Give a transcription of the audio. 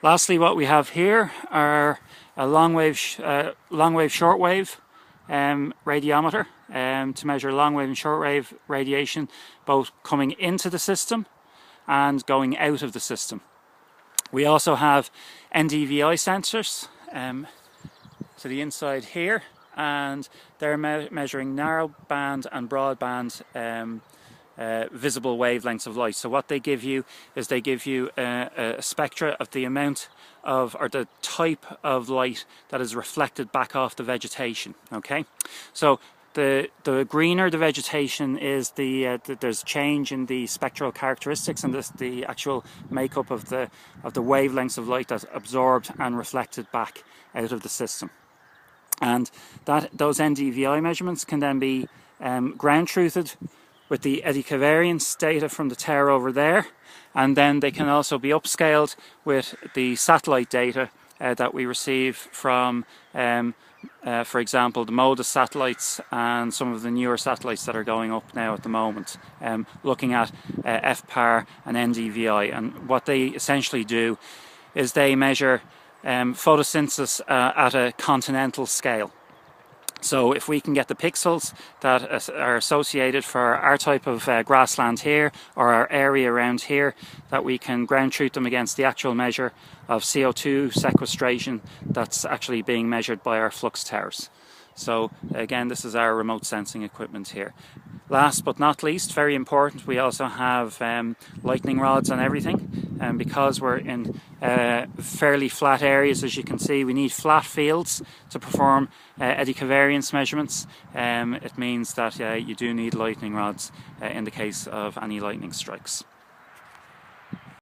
Lastly, what we have here are a long wave shortwave radiometer to measure long wave and shortwave radiation, both coming into the system and going out of the system. We also have Ndvi sensors to the inside here, and they're measuring narrow band and broadband visible wavelengths of light. So what they give you is they give you a spectra of the amount of, or the type of light that is reflected back off the vegetation. Okay, so the greener the vegetation is, there's change in the spectral characteristics and the actual makeup of the wavelengths of light that's absorbed and reflected back out of the system. And those Ndvi measurements can then be ground truthed with the eddy covariance data from the tower over there, and then they can also be upscaled with the satellite data that we receive from, for example, the MODIS satellites and some of the newer satellites that are going up now at the moment, looking at FPAR and Ndvi. And what they essentially do is they measure photosynthesis at a continental scale. So if we can get the pixels that are associated for our type of grassland here, or our area around here, that we can ground truth them against the actual measure of CO2 sequestration that's actually being measured by our flux towers. So again, this is our remote sensing equipment here. Last but not least, very important, we also have lightning rods and everything, and because we're in fairly flat areas, as you can see, we need flat fields to perform eddy covariance measurements. It means that you do need lightning rods in the case of any lightning strikes.